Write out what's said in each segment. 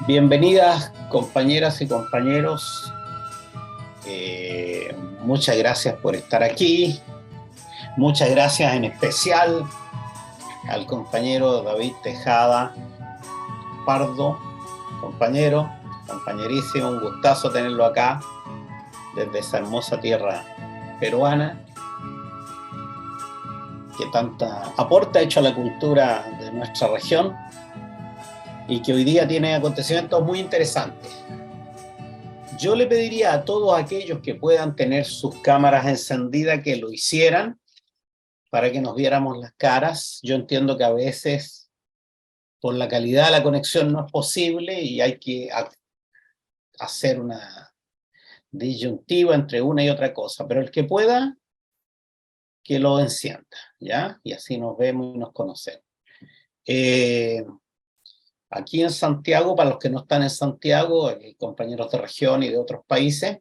Bienvenidas compañeras y compañeros. Muchas gracias por estar aquí. Muchas gracias en especial al compañero David Tejada Pardo, compañerísimo, un gustazo tenerlo acá desde esa hermosa tierra peruana que tanta aporte ha hecho a la cultura de nuestra región y que hoy día tiene acontecimientos muy interesantes. Yo le pediría a todos aquellos que puedan tener sus cámaras encendidas que lo hicieran para que nos viéramos las caras. Yo entiendo que a veces por la calidad de la conexión no es posible y hay que hacer una disyuntiva entre una y otra cosa, pero el que pueda, que lo encienda, ¿ya? Y así nos vemos y nos conocemos. Aquí en Santiago, para los que no están en Santiago, compañeros de región y de otros países,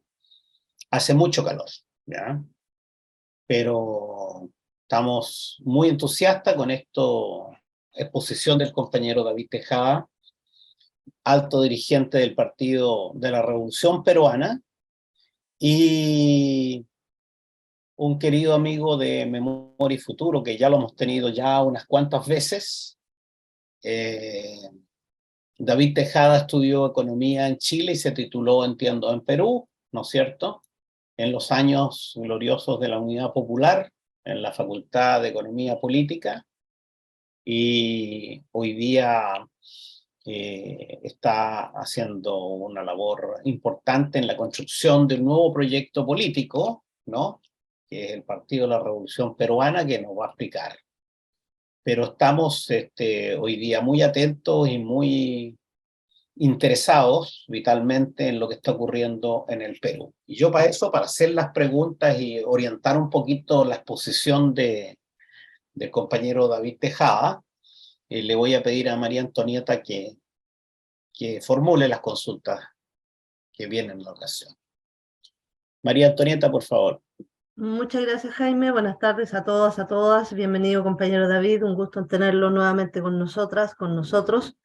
hace mucho calor, ¿ya? Pero estamos muy entusiastas con esto, exposición del compañero David Tejada, alto dirigente del Partido de la Revolución Peruana y un querido amigo de Memoria y Futuro, que ya lo hemos tenido ya unas cuantas veces. David Tejada estudió economía en Chile y se tituló, entiendo, en Perú, ¿no es cierto?, en los años gloriosos de la Unidad Popular, en la Facultad de Economía Política, y hoy día está haciendo una labor importante en la construcción de un nuevo proyecto político, ¿no?, que es el Partido de la Revolución Peruana, que nos va a explicar. Pero estamos hoy día muy atentos y muy interesados vitalmente en lo que está ocurriendo en el Perú. Y yo para eso, para hacer las preguntas y orientar un poquito la exposición del compañero David Tejada, le voy a pedir a María Antonieta que formule las consultas que vienen en la ocasión. María Antonieta, por favor. Muchas gracias, Jaime. Buenas tardes a todas, a todas. Bienvenido, compañero David. Un gusto en tenerlo nuevamente con nosotras, con nosotros.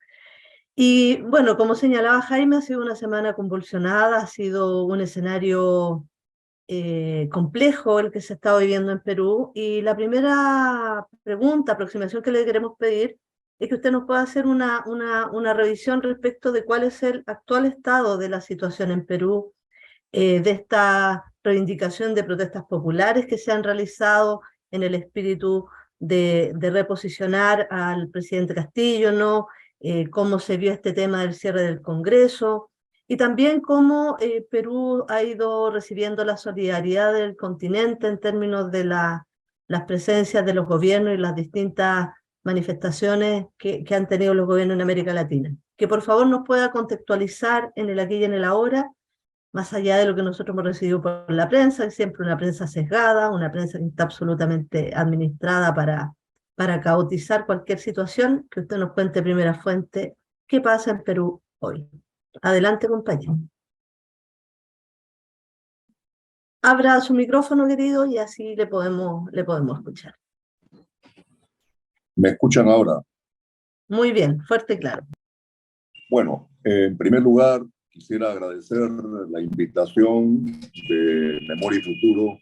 Y bueno, como señalaba Jaime, ha sido una semana convulsionada, ha sido un escenario complejo el que se está viviendo en Perú. Y la primera pregunta, aproximación que le queremos pedir es que usted nos pueda hacer una revisión respecto de cuál es el actual estado de la situación en Perú, de esta reivindicación de protestas populares que se han realizado en el espíritu de reposicionar al presidente Castillo, ¿no? Cómo se vio este tema del cierre del Congreso, y también cómo Perú ha ido recibiendo la solidaridad del continente en términos de las presencias de los gobiernos y las distintas manifestaciones que han tenido los gobiernos en América Latina. Que por favor nos pueda contextualizar en el aquí y en el ahora, más allá de lo que nosotros hemos recibido por la prensa, es siempre una prensa sesgada, una prensa que está absolutamente administrada para caotizar cualquier situación. Que usted nos cuente, primera fuente, qué pasa en Perú hoy. Adelante, compañero. Abra su micrófono, querido, y así le podemos escuchar. ¿Me escuchan ahora? Muy bien, fuerte y claro. Bueno, en primer lugar, quisiera agradecer la invitación de Memoria y Futuro,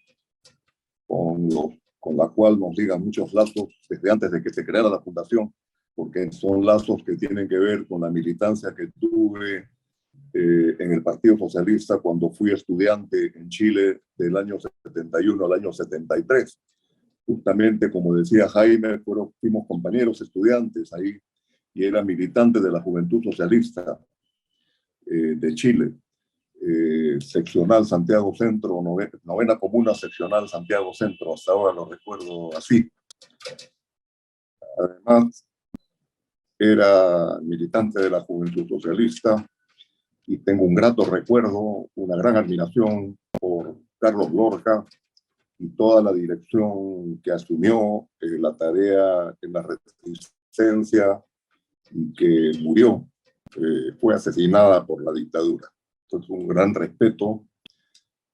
con la cual nos ligan muchos lazos desde antes de que se creara la fundación, porque son lazos que tienen que ver con la militancia que tuve en el Partido Socialista cuando fui estudiante en Chile del año 71 al año 73. Justamente, como decía Jaime, fuimos compañeros estudiantes ahí, y era militante de la Juventud Socialista de Chile, seccional Santiago Centro, novena comuna seccional Santiago Centro, hasta ahora lo recuerdo así. Además, era militante de la Juventud Socialista y tengo un grato recuerdo, una gran admiración por Carlos Lorca y toda la dirección que asumió la tarea en la resistencia y que murió, fue asesinada por la dictadura. Entonces, un gran respeto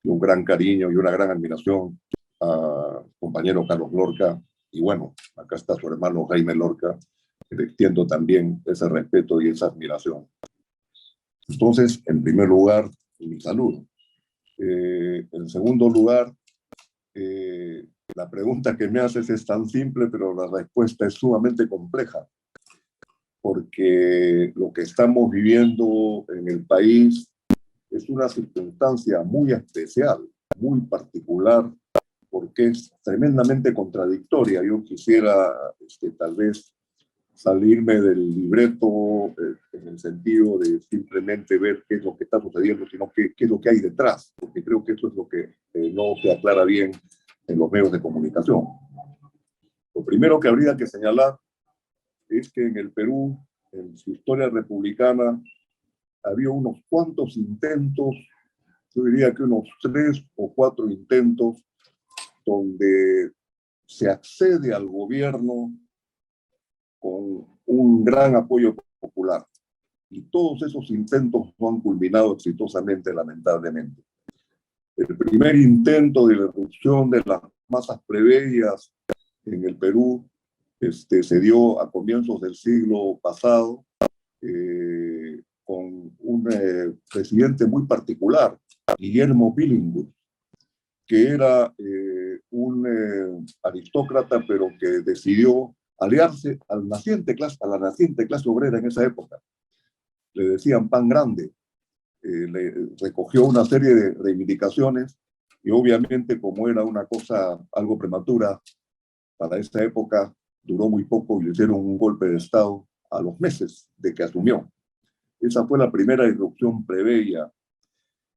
y un gran cariño y una gran admiración a compañero Carlos Lorca. Y bueno, acá está su hermano Jaime Lorca, que le extiendo también ese respeto y esa admiración. Entonces, en primer lugar, mi saludo. En segundo lugar, la pregunta que me haces es tan simple, pero la respuesta es sumamente compleja, porque lo que estamos viviendo en el país es una circunstancia muy especial, muy particular, porque es tremendamente contradictoria. Yo quisiera tal vez salirme del libreto en el sentido de simplemente ver qué es lo que está sucediendo, sino qué es lo que hay detrás, porque creo que eso es lo que no se aclara bien en los medios de comunicación. Lo primero que habría que señalar es que en el Perú, en su historia republicana, había unos cuantos intentos, yo diría que unos 3 o 4 intentos, donde se accede al gobierno con un gran apoyo popular. Y todos esos intentos no han culminado exitosamente, lamentablemente. El primer intento de la erupción de las masas plebeyas en el Perú se dio a comienzos del siglo pasado con un presidente muy particular, Guillermo Billinghurst, que era un aristócrata, pero que decidió aliarse a la naciente clase obrera en esa época. Le decían pan grande. Le recogió una serie de reivindicaciones y obviamente, como era una cosa algo prematura para esta época, duró muy poco y le hicieron un golpe de Estado a los meses de que asumió. Esa fue la primera irrupción plebeya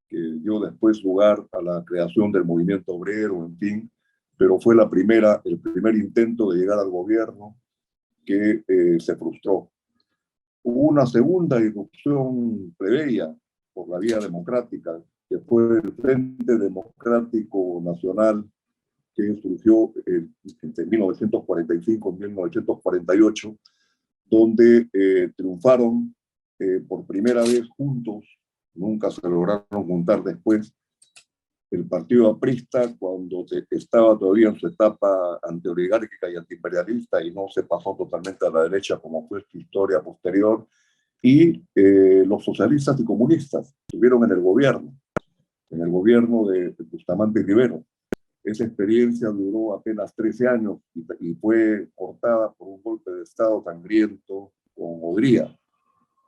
que dio después lugar a la creación del movimiento obrero, en fin, pero fue el primer intento de llegar al gobierno que se frustró. Hubo una segunda irrupción plebeya por la vía democrática, que fue el Frente Democrático Nacional, que surgió entre 1945 y 1948, donde triunfaron por primera vez juntos, nunca se lograron juntar después, el partido aprista cuando estaba todavía en su etapa antioligárquica y antiimperialista y no se pasó totalmente a la derecha como fue su historia posterior, y los socialistas y comunistas estuvieron en el gobierno de Bustamante y Rivero. Esa experiencia duró apenas 13 años y fue cortada por un golpe de Estado sangriento con Odría.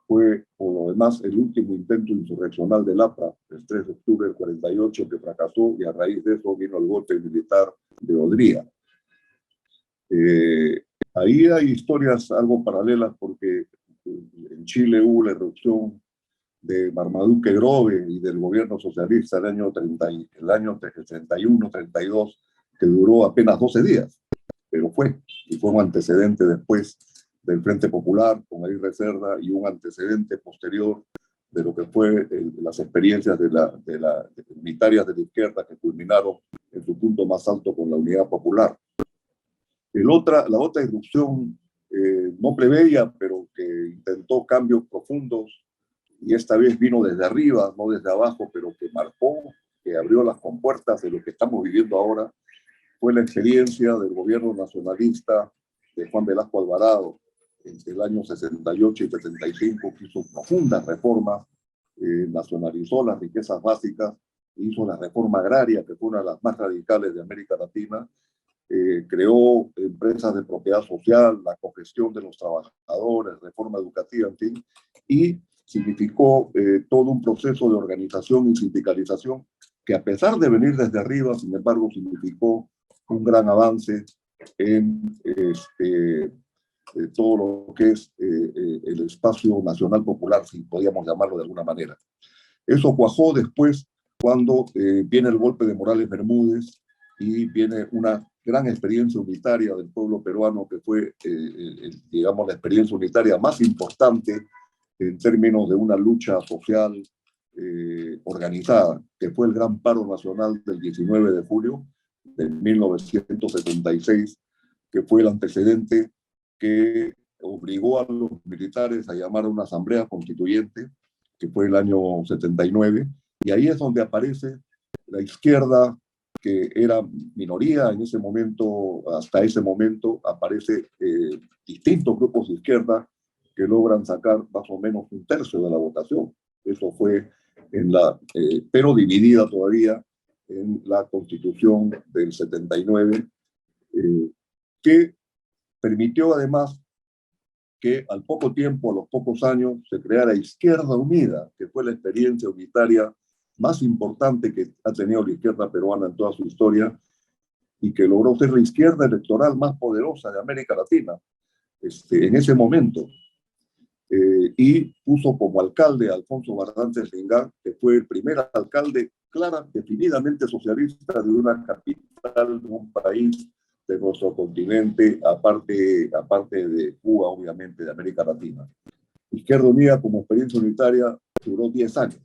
Fue, por lo demás, el último intento insurreccional del APRA, el 3 de octubre del 48, que fracasó, y a raíz de eso vino el golpe militar de Odría. Ahí hay historias algo paralelas, porque en Chile hubo la erupción de Marmaduke Grove y del gobierno socialista el año 31-32, que duró apenas 12 días, pero fue un antecedente después del Frente Popular con Aguirre Cerda y un antecedente posterior de lo que fue las experiencias unitarias de la izquierda, que culminaron en su punto más alto con la Unidad Popular. La otra irrupción, no plebeya, pero que intentó cambios profundos, y esta vez vino desde arriba, no desde abajo, pero que marcó, que abrió las compuertas de lo que estamos viviendo ahora, fue la experiencia del gobierno nacionalista de Juan Velasco Alvarado entre el año 68 y 75, que hizo profundas reformas, nacionalizó las riquezas básicas, hizo la reforma agraria, que fue una de las más radicales de América Latina, creó empresas de propiedad social, la cogestión de los trabajadores, reforma educativa, en fin, y significó todo un proceso de organización y sindicalización que, a pesar de venir desde arriba, sin embargo, significó un gran avance en todo lo que es el espacio nacional popular, si podíamos llamarlo de alguna manera. Eso cuajó después cuando viene el golpe de Morales Bermúdez y viene una gran experiencia unitaria del pueblo peruano, que fue, digamos, la experiencia unitaria más importante en términos de una lucha social organizada, que fue el Gran Paro Nacional del 19 de julio de 1976, que fue el antecedente que obligó a los militares a llamar a una asamblea constituyente, que fue el año 79, y ahí es donde aparece la izquierda, que era minoría en ese momento. Hasta ese momento aparece distintos grupos de izquierda que logran sacar más o menos un tercio de la votación. Eso fue pero dividida todavía en la Constitución del 79, que permitió además que al poco tiempo, a los pocos años, se creara Izquierda Unida, que fue la experiencia unitaria más importante que ha tenido la izquierda peruana en toda su historia, y que logró ser la izquierda electoral más poderosa de América Latina en ese momento. Y puso como alcalde a Alfonso Barrantes Lingán, que fue el primer alcalde definidamente socialista de una capital de un país de nuestro continente, aparte de Cuba, obviamente, de América Latina. Izquierda Unida, como experiencia unitaria, duró 10 años.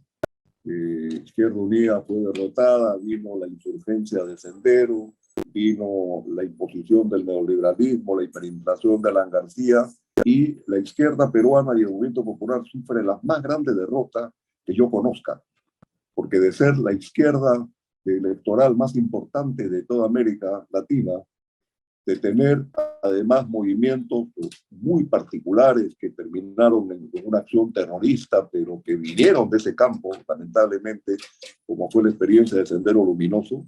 Izquierda Unida fue derrotada, vino la insurgencia de Sendero, vino la imposición del neoliberalismo, la hiperinflación de Alan García, y la izquierda peruana y el movimiento popular sufren las más grandes derrotas que yo conozca, porque de ser la izquierda electoral más importante de toda América Latina, de tener además movimientos muy particulares que terminaron en una acción terrorista, pero que vinieron de ese campo, lamentablemente, como fue la experiencia de Sendero Luminoso,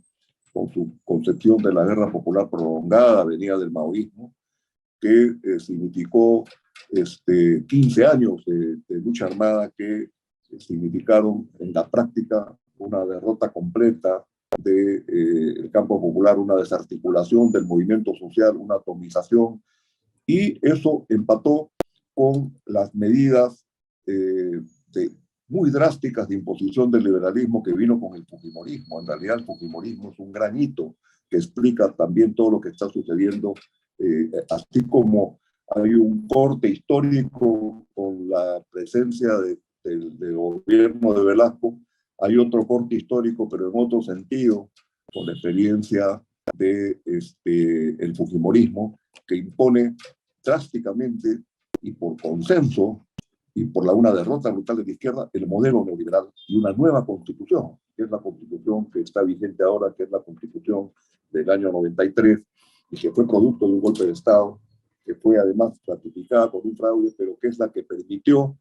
con su concepción de la guerra popular prolongada, venía del maoísmo, que significó 15 años de lucha armada que significaron en la práctica una derrota completa del campo popular, una desarticulación del movimiento social, una atomización, y eso empató con las medidas muy drásticas de imposición del liberalismo que vino con el fujimorismo. En realidad el fujimorismo es un gran hito que explica también todo lo que está sucediendo, así como hay un corte histórico con la presencia del gobierno de Velasco, hay otro corte histórico, pero en otro sentido, con la experiencia el fujimorismo, que impone drásticamente y por consenso y por una derrota brutal de la izquierda, el modelo neoliberal y una nueva constitución, que es la constitución que está vigente ahora, que es la constitución del año 93, y que fue producto de un golpe de Estado, que fue además ratificada por un fraude, pero que es la que permitió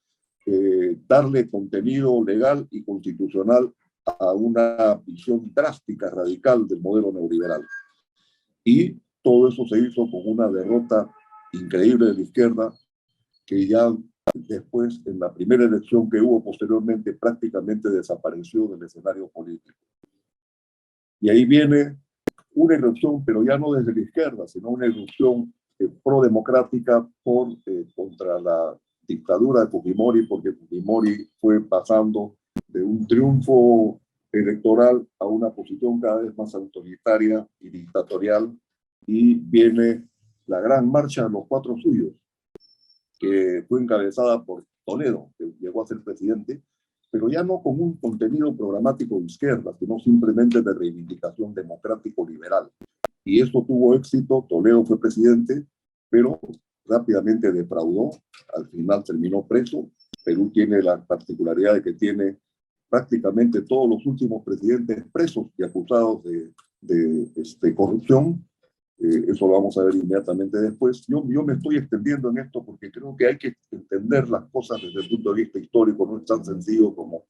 darle contenido legal y constitucional a una visión drástica, radical del modelo neoliberal. Y todo eso se hizo con una derrota increíble de la izquierda, que ya después, en la primera elección que hubo posteriormente, prácticamente desapareció del escenario político. Y ahí viene una erupción, pero ya no desde la izquierda, sino una erupción pro-democrática contra la dictadura de Fujimori, porque Fujimori fue pasando de un triunfo electoral a una posición cada vez más autoritaria y dictatorial, y viene la gran marcha de los 4 suyos, que fue encabezada por Toledo, que llegó a ser presidente, pero ya no con un contenido programático de izquierda, sino simplemente de reivindicación democrático-liberal. Y eso tuvo éxito, Toledo fue presidente, pero rápidamente defraudó, al final terminó preso. Perú tiene la particularidad de que tiene prácticamente todos los últimos presidentes presos y acusados de corrupción. Eso lo vamos a ver inmediatamente después. Yo me estoy extendiendo en esto porque creo que hay que entender las cosas desde el punto de vista histórico, no es tan sencillo como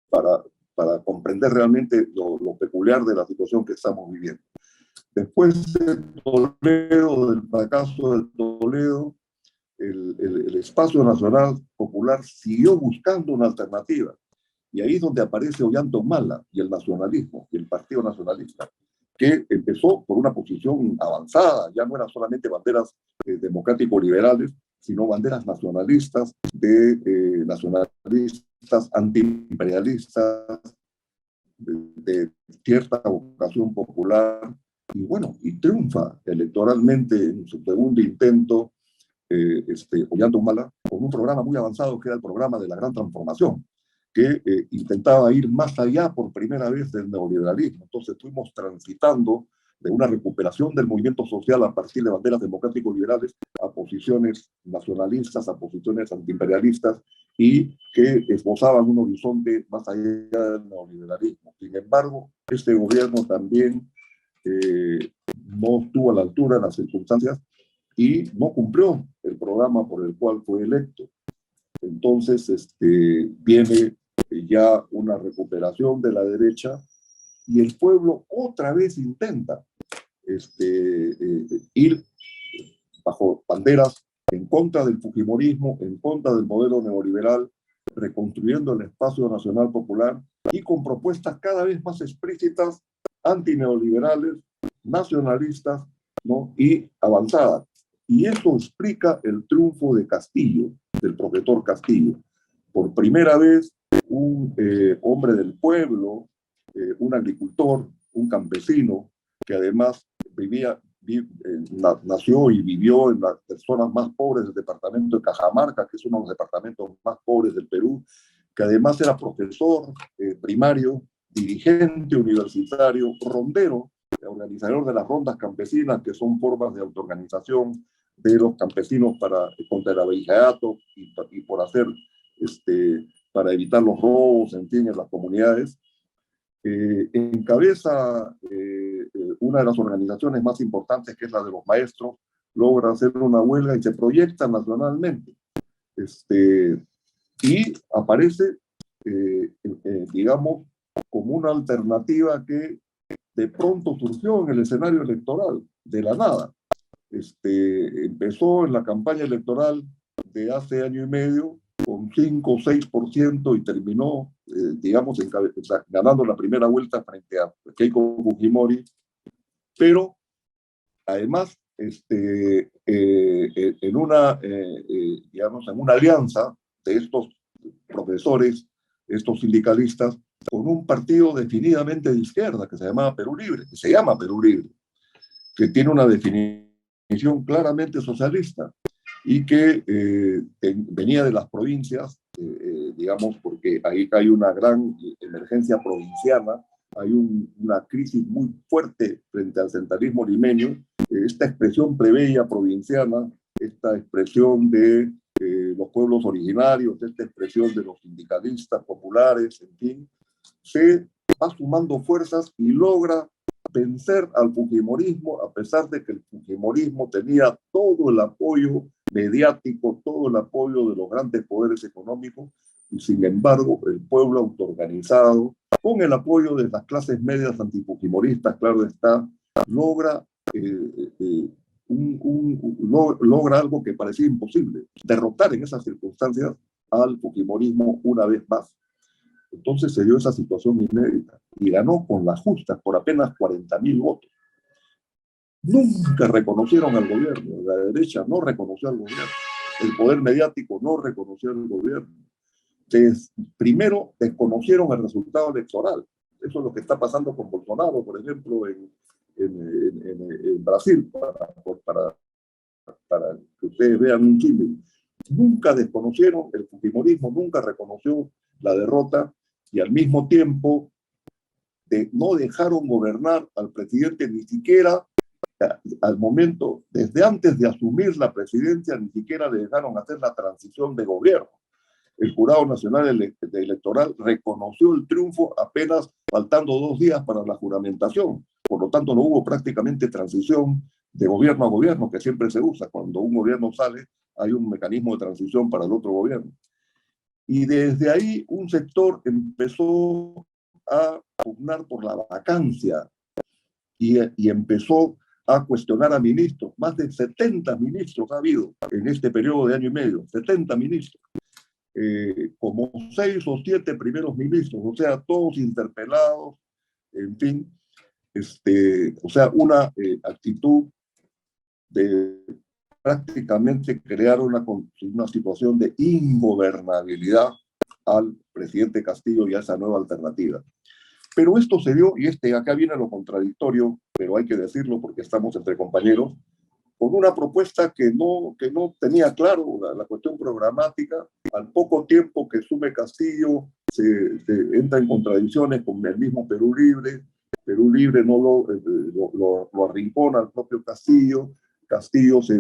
para comprender realmente lo peculiar de la situación que estamos viviendo. Después de Toledo, del fracaso de Toledo, el espacio nacional popular siguió buscando una alternativa. Y ahí es donde aparece Ollanta Humala y el nacionalismo, y el Partido Nacionalista, que empezó por una posición avanzada, ya no eran solamente banderas democrático-liberales, sino banderas nacionalistas, nacionalistas antiimperialistas, de cierta vocación popular, y bueno, y triunfa electoralmente en su segundo intento, Ollanta Humala, con un programa muy avanzado que era el programa de la Gran Transformación, que intentaba ir más allá por primera vez del neoliberalismo. Entonces fuimos transitando de una recuperación del movimiento social a partir de banderas democrático-liberales a posiciones nacionalistas, a posiciones antiimperialistas, y que esbozaban un horizonte más allá del neoliberalismo. Sin embargo, este gobierno también no estuvo a la altura de las circunstancias y no cumplió el programa por el cual fue electo. Entonces viene ya una recuperación de la derecha y el pueblo otra vez intenta ir bajo banderas en contra del fujimorismo, en contra del modelo neoliberal, reconstruyendo el espacio nacional popular y con propuestas cada vez más explícitas, antineoliberales, nacionalistas, ¿no? Y avanzadas. Y eso explica el triunfo de Castillo, del profesor Castillo. Por primera vez, un hombre del pueblo, un agricultor, un campesino, que además nació y vivió en las zonas más pobres del departamento de Cajamarca, que es uno de los departamentos más pobres del Perú, que además era profesor primario, dirigente universitario, rondero, organizador de las rondas campesinas, que son formas de autoorganización de los campesinos contra el abigeato y por hacer, para evitar los robos, en fin, en las comunidades. Encabeza una de las organizaciones más importantes, que es la de los maestros, logra hacer una huelga y se proyecta nacionalmente. Y aparece, digamos, como una alternativa que de pronto surgió en el escenario electoral, de la nada. Empezó en la campaña electoral de hace año y medio con 5 o 6% y terminó, digamos, ganando la primera vuelta frente a Keiko Fujimori, pero además digamos, en una alianza de estos profesores, estos sindicalistas, con un partido definidamente de izquierda que se llama Perú Libre, que se llama Perú Libre, que tiene una definición claramente socialista y que venía de las provincias, digamos, porque ahí hay una gran emergencia provinciana, hay una crisis muy fuerte frente al centralismo limeño. Esta expresión plebeya provinciana, esta expresión de los pueblos originarios, esta expresión de los sindicalistas populares, en fin, se va sumando fuerzas y logra vencer al fujimorismo, a pesar de que el fujimorismo tenía todo el apoyo mediático, todo el apoyo de los grandes poderes económicos, y sin embargo el pueblo autoorganizado, con el apoyo de las clases medias antifujimoristas, claro está, logra logra algo que parecía imposible, derrotar en esas circunstancias al fujimorismo una vez más. Entonces se dio esa situación inédita y ganó con las justas por apenas 40.000 votos. Nunca reconocieron al gobierno, la derecha no reconoció al gobierno, el poder mediático no reconoció al gobierno. Primero desconocieron el resultado electoral. Eso es lo que está pasando con Bolsonaro, por ejemplo, en Brasil, para que ustedes vean un Chile. Nunca desconocieron el fujimorismo, nunca reconoció la derrota y al mismo tiempo no dejaron gobernar al presidente ni siquiera al momento, desde antes de asumir la presidencia, ni siquiera le dejaron hacer la transición de gobierno. El Jurado Nacional Electoral reconoció el triunfo apenas faltando 2 días para la juramentación. Por lo tanto, no hubo prácticamente transición de gobierno a gobierno, que siempre se usa. Cuando un gobierno sale, hay un mecanismo de transición para el otro gobierno. Y desde ahí un sector empezó a pugnar por la vacancia y empezó a cuestionar a ministros. Más de 70 ministros ha habido en este periodo de año y medio, 70 ministros. Como 6 o 7 primeros ministros, o sea, todos interpelados, en fin, o sea, una actitud de prácticamente crear una situación de ingobernabilidad al presidente Castillo y a esa nueva alternativa. Pero esto se dio, y acá viene lo contradictorio, pero hay que decirlo porque estamos entre compañeros, con una propuesta que no tenía claro la cuestión programática. Al poco tiempo que asume Castillo, se entra en contradicciones con el mismo Perú Libre. Perú Libre no lo arrincona al propio Castillo. Castillo se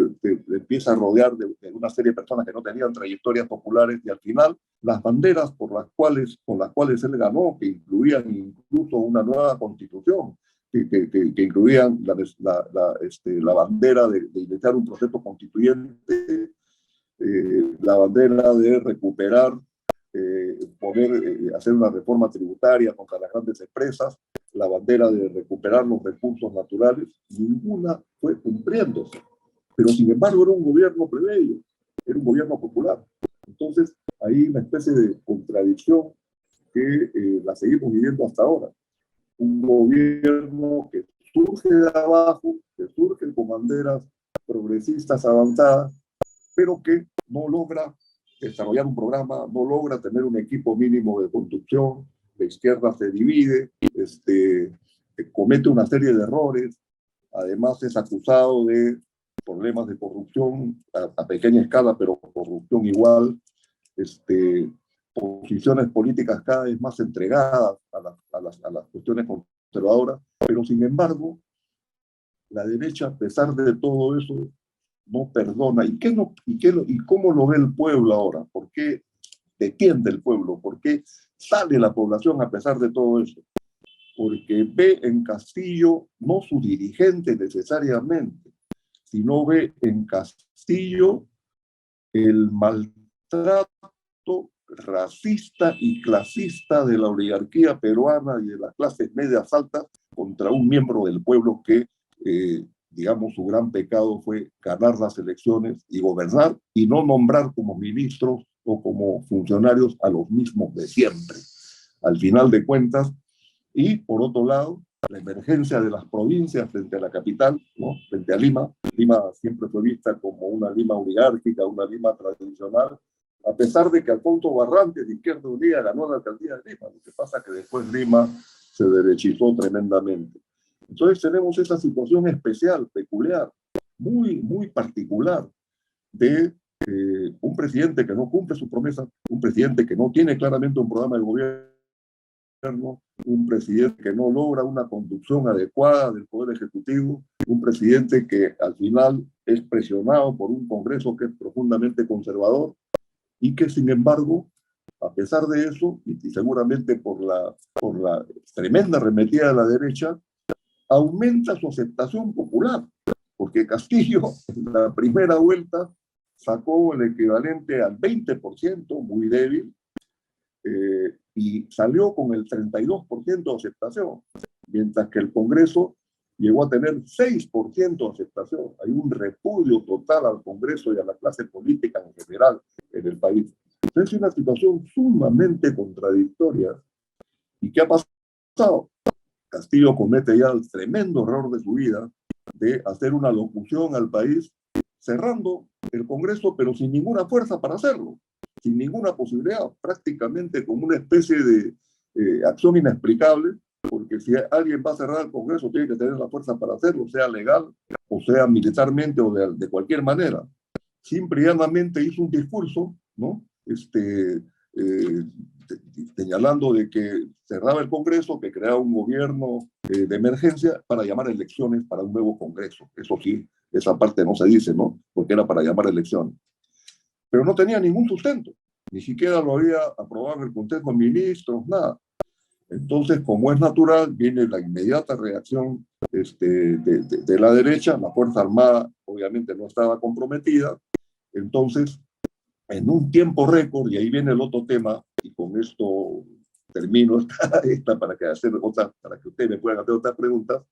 empieza a rodear de una serie de personas que no tenían trayectorias populares y al final las banderas con las cuales él ganó, que incluían incluso una nueva constitución, que incluían la bandera de iniciar un proceso constituyente, la bandera de recuperar, hacer una reforma tributaria contra las grandes empresas, la bandera de recuperar los recursos naturales, ninguna fue cumpliéndose. Pero sin embargo era un gobierno plebeyo, era un gobierno popular. Entonces hay una especie de contradicción que la seguimos viviendo hasta ahora. Un gobierno que surge de abajo, que surge con banderas progresistas avanzadas, pero que no logra desarrollar un programa, no logra tener un equipo mínimo de conducción, la izquierda se divide, comete una serie de errores, además es acusado de problemas de corrupción a pequeña escala, pero corrupción igual, posiciones políticas cada vez más entregadas a las cuestiones conservadoras, pero sin embargo, la derecha, a pesar de todo eso, no perdona. ¿Y cómo lo ve el pueblo ahora? ¿Por qué defiende el pueblo? ¿Por qué sale la población a pesar de todo eso? Porque ve en Castillo no su dirigente necesariamente, sino ve en Castillo el maltrato racista y clasista de la oligarquía peruana y de las clases medias altas contra un miembro del pueblo que, digamos, su gran pecado fue ganar las elecciones y gobernar y no nombrar como ministros o como funcionarios a los mismos de siempre. Al final de cuentas, y por otro lado, la emergencia de las provincias frente a la capital, ¿no? Frente a Lima. Lima siempre fue vista como una Lima oligárquica, una Lima tradicional, a pesar de que Alfonso Barrantes de Izquierda Unida ganó la alcaldía de Lima. Lo que pasa es que después Lima se derechizó tremendamente. Entonces tenemos esa situación especial, peculiar, muy particular, de un presidente que no cumple su promesa, un presidente que no tiene claramente un programa de gobierno, un presidente que no logra una conducción adecuada del Poder Ejecutivo, un presidente que al final es presionado por un Congreso que es profundamente conservador y que, sin embargo, a pesar de eso, y seguramente por la tremenda arremetida de la derecha, aumenta su aceptación popular, porque Castillo en la primera vuelta sacó el equivalente al 20%, muy débil, y salió con el 32% de aceptación, mientras que el Congreso llegó a tener 6% de aceptación. Hay un repudio total al Congreso y a la clase política en general en el país. Entonces es una situación sumamente contradictoria. ¿Y qué ha pasado? Castillo comete ya el tremendo error de su vida de hacer una locución al país cerrando el Congreso, pero sin ninguna fuerza para hacerlo, sin ninguna posibilidad, prácticamente como una especie de acción inexplicable, porque si alguien va a cerrar el Congreso tiene que tener la fuerza para hacerlo, sea legal o sea militarmente o de cualquier manera. Simple y llanamente hizo un discurso, ¿no? Señalando de que cerraba el Congreso, que creaba un gobierno de emergencia para llamar elecciones para un nuevo Congreso. Eso sí, esa parte no se dice, ¿no? Porque era para llamar elecciones. Pero no tenía ningún sustento, ni siquiera lo había aprobado en el Consejo de Ministros, nada. Entonces, como es natural, viene la inmediata reacción de la derecha, la Fuerza Armada obviamente no estaba comprometida, entonces, en un tiempo récord, y ahí viene el otro tema, y con esto termino para que ustedes me puedan hacer otras preguntas,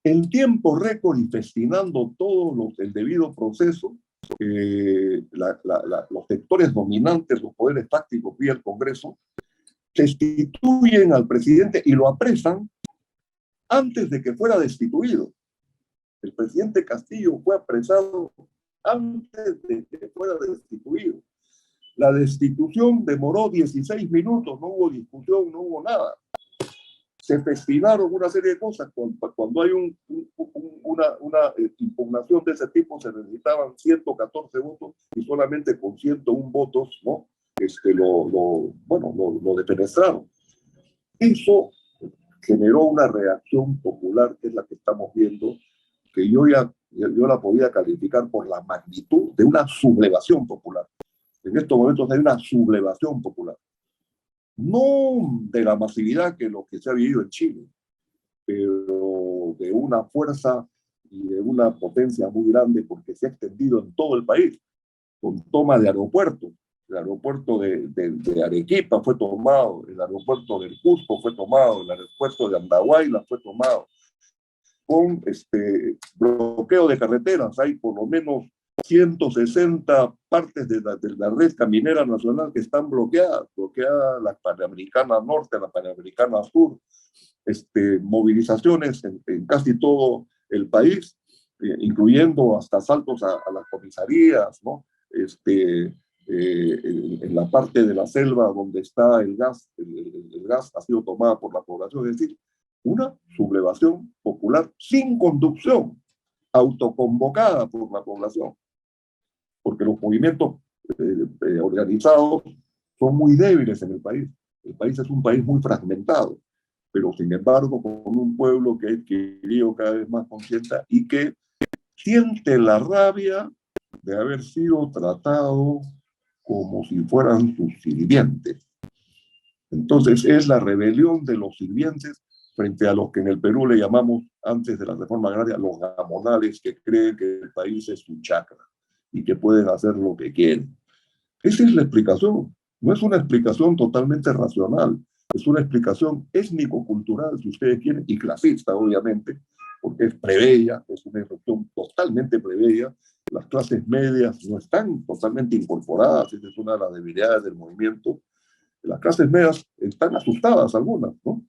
en tiempo récord y festinando todo el debido proceso, los sectores dominantes, los poderes fácticos vía el Congreso, destituyen al presidente y lo apresan antes de que fuera destituido. El presidente Castillo fue apresado antes de que fuera destituido. La destitución demoró 16 minutos, no hubo discusión, no hubo nada. Se festinaron una serie de cosas. Cuando hay una impugnación de ese tipo, se necesitaban 114 votos y solamente con 101 votos, ¿no? Lo defenestraron. Eso generó una reacción popular, que es la que estamos viendo, que yo la podía calificar por la magnitud de una sublevación popular. En estos momentos hay una sublevación popular. No de la masividad que lo que se ha vivido en Chile, pero de una fuerza y de una potencia muy grande porque se ha extendido en todo el país. con toma de aeropuertos. El aeropuerto de Arequipa fue tomado, el aeropuerto del Cusco fue tomado, el aeropuerto de Andahuayla fue tomado, con bloqueo de carreteras. Hay por lo menos 160 partes de la red caminera nacional que están bloqueadas la Panamericana Norte, la Panamericana Sur, movilizaciones en casi todo el país, incluyendo hasta asaltos a las comisarías, ¿no? En la parte de la selva donde está el gas ha sido tomada por la población, es decir, una sublevación popular sin conducción, autoconvocada por la población, porque los movimientos organizados son muy débiles en el país. El país es un país muy fragmentado, pero sin embargo con un pueblo que ha adquirido cada vez más conciencia y que siente la rabia de haber sido tratado como si fueran sus sirvientes. Entonces es la rebelión de los sirvientes frente a los que en el Perú le llamamos, antes de la reforma agraria, los gamonales, que creen que el país es su chacra y que pueden hacer lo que quieren. Esa es la explicación. No es una explicación totalmente racional, es una explicación étnico-cultural, si ustedes quieren, y clasista, obviamente, porque es plebeya, es una irrupción totalmente plebeya. Las clases medias no están totalmente incorporadas, esa es una de las debilidades del movimiento. Las clases medias están asustadas algunas, ¿no?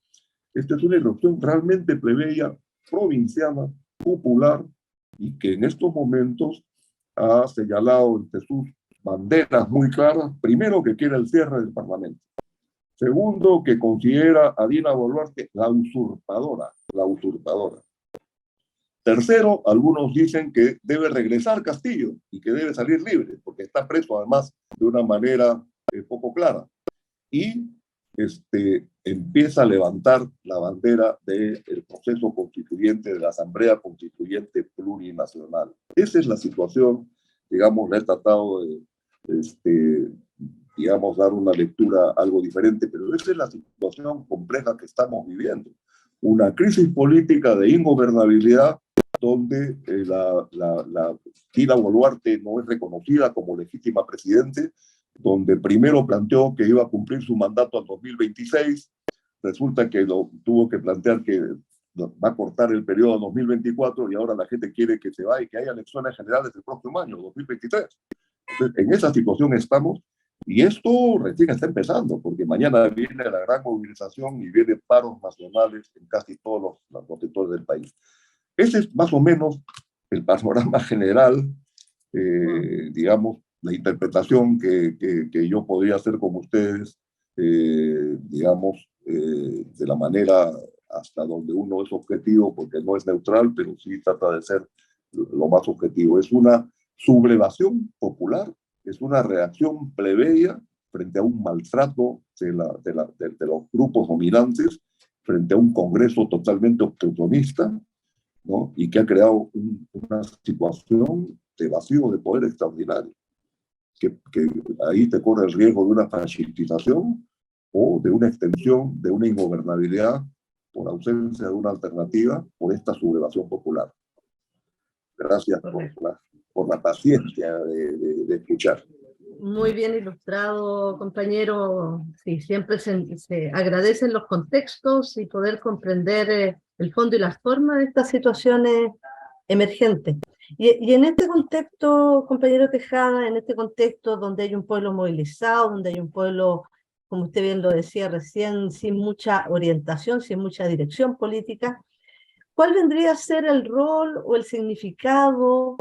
Esta es una irrupción realmente plebeya, provinciana, popular, y que en estos momentos ha señalado entre sus banderas muy claras, primero, que quiere el cierre del Parlamento. Segundo, que considera a Dina Boluarte la usurpadora, la usurpadora. Tercero, algunos dicen que debe regresar Castillo y que debe salir libre, porque está preso además de una manera poco clara. Y empieza a levantar la bandera del proceso constituyente, de la Asamblea Constituyente Plurinacional. Esa es la situación, digamos, le he tratado de, digamos, dar una lectura algo diferente, pero esa es la situación compleja que estamos viviendo. Una crisis política de ingobernabilidad donde Dina Boluarte no es reconocida como legítima presidente, donde primero planteó que iba a cumplir su mandato al 2026, resulta que lo tuvo que plantear que va a cortar el periodo a 2024 y ahora la gente quiere que se vaya y que haya elecciones generales el próximo año, 2023. Entonces, en esa situación estamos, y esto recién está empezando, porque mañana viene la gran movilización y vienen paros nacionales en casi todos los sectores del país. Ese es más o menos el panorama general, digamos, la interpretación que yo podría hacer con ustedes, digamos, de la manera hasta donde uno es objetivo, porque no es neutral, pero sí trata de ser lo más objetivo. Es una sublevación popular, es una reacción plebeya frente a un maltrato de los grupos dominantes, frente a un Congreso totalmente obstruccionista, ¿no? Y que ha creado una situación de vacío de poder extraordinario. Que ahí te corre el riesgo de una fascistización o de una extensión de una ingobernabilidad por ausencia de una alternativa por esta sublevación popular. Gracias por la paciencia de escuchar. Muy bien ilustrado, compañero. Sí, siempre se agradecen los contextos y poder comprender el fondo y las formas de estas situaciones emergentes. Y en este contexto, compañero Tejada, en este contexto donde hay un pueblo movilizado, donde hay un pueblo, como usted bien lo decía recién, sin mucha orientación, sin mucha dirección política, ¿cuál vendría a ser el rol o el significado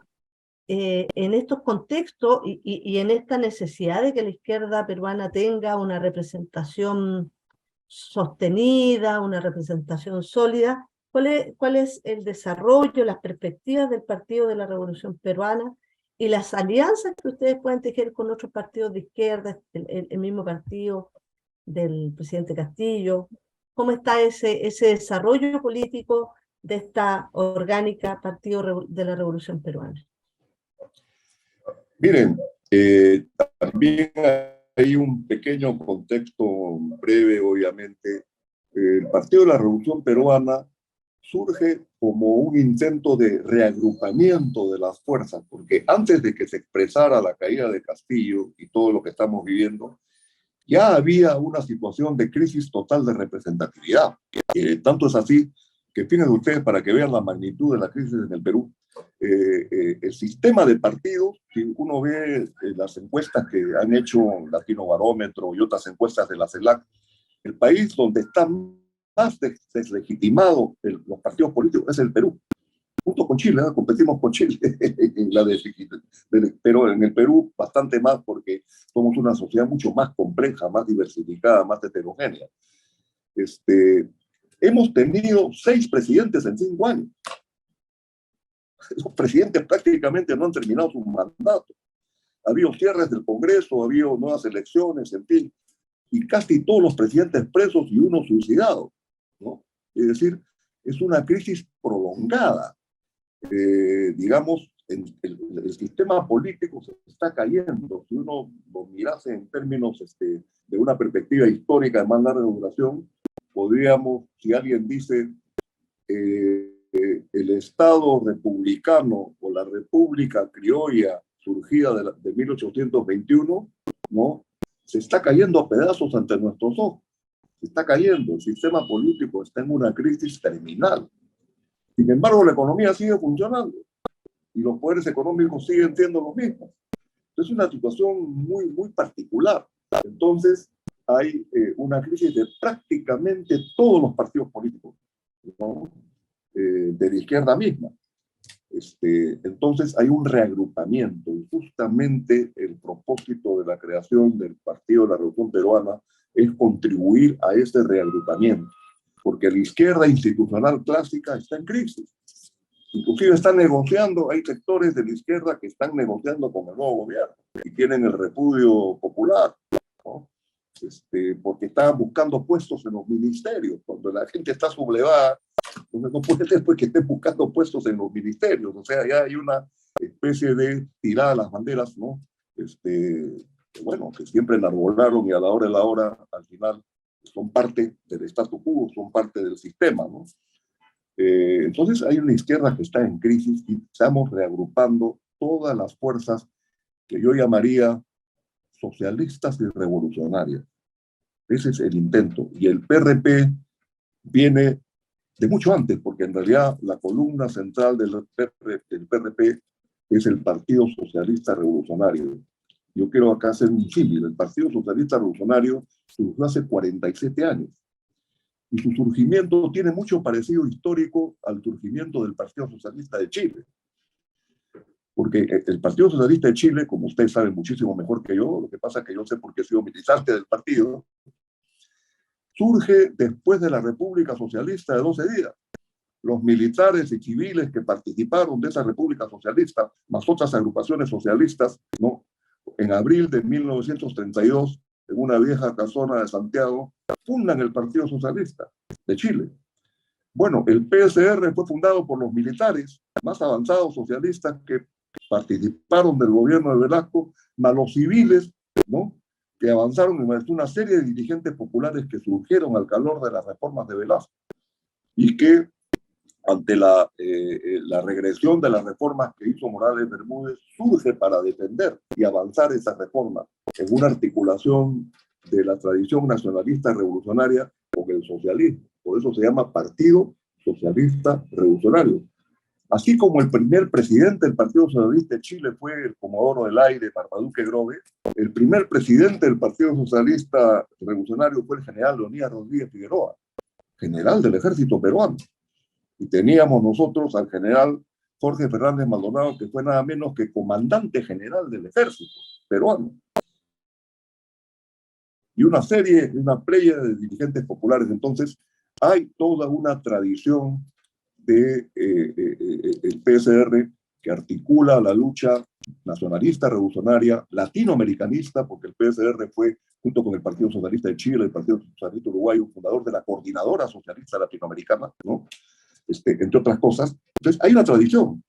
en estos contextos y en esta necesidad de que la izquierda peruana tenga una representación sostenida, una representación sólida? ¿Cuál es el desarrollo, las perspectivas del Partido de la Revolución Peruana y las alianzas que ustedes pueden tejer con otros partidos de izquierda, el mismo partido del presidente Castillo? ¿Cómo está ese desarrollo político de esta orgánica Partido de la Revolución Peruana? Miren, también hay un pequeño contexto breve, obviamente. El Partido de la Revolución Peruana surge como un intento de reagrupamiento de las fuerzas, porque antes de que se expresara la caída de Castillo y todo lo que estamos viviendo, ya había una situación de crisis total de representatividad. Tanto es así que, fíjense ustedes, para que vean la magnitud de la crisis en el Perú, el sistema de partidos, si uno ve las encuestas que han hecho Latino Barómetro y otras encuestas de la CELAC, el país donde está más deslegitimado los partidos políticos es el Perú. Junto con Chile, ¿no? Competimos con Chile, pero en el Perú bastante más porque somos una sociedad mucho más compleja, más diversificada, más heterogénea. Hemos tenido 6 presidentes en 5 años. Los presidentes prácticamente no han terminado su mandato. Ha habido cierres del Congreso, ha habido nuevas elecciones, en fin, y casi todos los presidentes presos y uno suicidado, ¿no? Es decir, es una crisis prolongada. Digamos, el sistema político se está cayendo. Si uno lo mirase en términos de una perspectiva histórica de más larga duración, podríamos, si alguien dice el Estado republicano o la República Criolla surgida de 1821, ¿no? Se está cayendo a pedazos ante nuestros ojos. Se está cayendo. El sistema político está en una crisis terminal. Sin embargo, la economía sigue funcionando y los poderes económicos siguen siendo los mismos. Es una situación muy, muy particular. Entonces, hay una crisis de prácticamente todos los partidos políticos, ¿no? De la izquierda misma. Entonces, hay un reagrupamiento y justamente el propósito de la creación del Partido de la Revolución Peruana es contribuir a ese reagrupamiento, porque la izquierda institucional clásica está en crisis. Inclusive están negociando, hay sectores de la izquierda que están negociando con el nuevo gobierno y tienen el repudio popular, ¿no? Porque estaban buscando puestos en los ministerios. Cuando la gente está sublevada, entonces no puede ser porque estén buscando puestos en los ministerios. O sea, ya hay una especie de tirada a las banderas, ¿no? Bueno, que siempre enarbolaron y a la hora, al final, son parte del statu quo, son parte del sistema, ¿no? Entonces hay una izquierda que está en crisis y estamos reagrupando todas las fuerzas que yo llamaría socialistas y revolucionarias. Ese es el intento. Y el PRP viene de mucho antes, porque en realidad la columna central del PRP es el Partido Socialista Revolucionario. Yo quiero acá hacer un símil. El Partido Socialista Revolucionario surgió hace 47 años. Y su surgimiento tiene mucho parecido histórico al surgimiento del Partido Socialista de Chile. Porque el Partido Socialista de Chile, como ustedes saben muchísimo mejor que yo, lo que pasa es que yo sé porque he sido militante del partido, surge después de la República Socialista de 12 días. Los militares y civiles que participaron de esa República Socialista, más otras agrupaciones socialistas, ¿no? En abril de 1932, en una vieja casona de Santiago, fundan el Partido Socialista de Chile. Bueno, el PSR fue fundado por los militares más avanzados socialistas que participaron del gobierno de Velasco, más los civiles, ¿no? Que avanzaron en una serie de dirigentes populares que surgieron al calor de las reformas de Velasco y que ante la regresión de las reformas que hizo Morales Bermúdez, surge para defender y avanzar esas reformas en una articulación de la tradición nacionalista revolucionaria con el socialismo. Por eso se llama Partido Socialista Revolucionario. Así como el primer presidente del Partido Socialista de Chile fue el Comodoro del Aire, Marmaduke Grove, el primer presidente del Partido Socialista Revolucionario fue el general Leonidas Rodríguez Figueroa, general del ejército peruano. Y teníamos nosotros al general Jorge Fernández Maldonado, que fue nada menos que comandante general del ejército peruano. Y una playa de dirigentes populares. Entonces, hay toda una tradición de el PSR que articula la lucha nacionalista revolucionaria, latinoamericanista, porque el PSR fue, junto con el Partido Socialista de Chile, el Partido Socialista Uruguayo, fundador de la Coordinadora Socialista Latinoamericana, ¿no? Entre otras cosas. Entonces, hay una tradición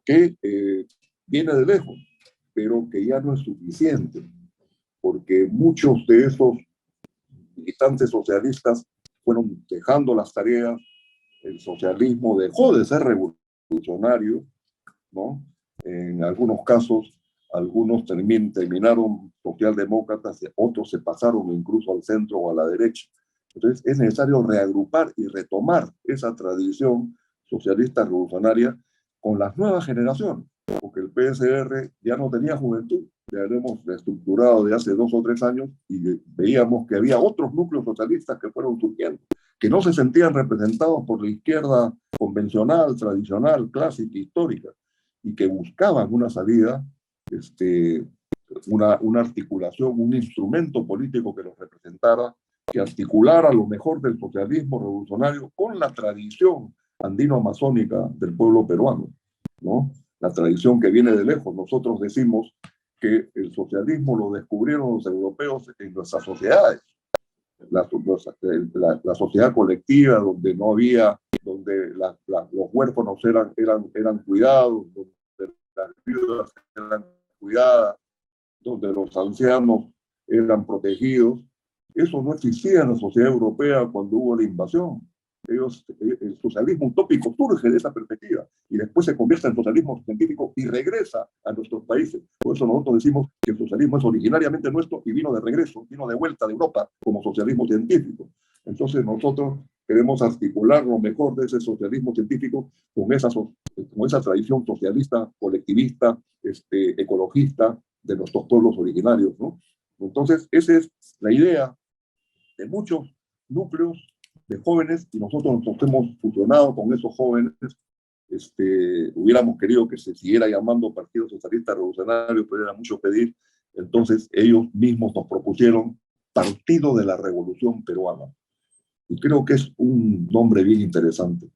que viene de lejos, pero que ya no es suficiente, porque muchos de esos militantes socialistas fueron dejando las tareas, el socialismo dejó de ser revolucionario, ¿no? En algunos casos, algunos terminaron socialdemócratas, otros se pasaron incluso al centro o a la derecha. Entonces es necesario reagrupar y retomar esa tradición socialista revolucionaria con las nuevas generaciones, porque el PSR ya no tenía juventud, ya lo hemos reestructurado de hace 2 o 3 años y veíamos que había otros núcleos socialistas que fueron surgiendo, que no se sentían representados por la izquierda convencional, tradicional, clásica, histórica, y que buscaban una salida, una articulación, un instrumento político que los representara, que articulara lo mejor del socialismo revolucionario con la tradición andino-amazónica del pueblo peruano, ¿no? La tradición que viene de lejos. Nosotros decimos que el socialismo lo descubrieron los europeos en nuestras sociedades. La sociedad colectiva, donde no había, donde los huérfanos eran cuidados, donde las viudas eran cuidadas, donde los ancianos eran protegidos. Eso no existía en la sociedad europea cuando hubo la invasión. El socialismo utópico surge de esa perspectiva y después se convierte en socialismo científico y regresa a nuestros países. Por eso nosotros decimos que el socialismo es originariamente nuestro y vino de regreso, vino de vuelta de Europa como socialismo científico. Entonces nosotros queremos articular lo mejor de ese socialismo científico con esa tradición socialista, colectivista, ecologista de nuestros pueblos originarios, ¿no? Entonces esa es la idea de muchos núcleos de jóvenes, y nosotros nos hemos fusionado con esos jóvenes. Hubiéramos querido que se siguiera llamando Partido Socialista Revolucionario, pero era mucho pedir. Entonces ellos mismos nos propusieron Partido de la Revolución Peruana, y creo que es un nombre bien interesante,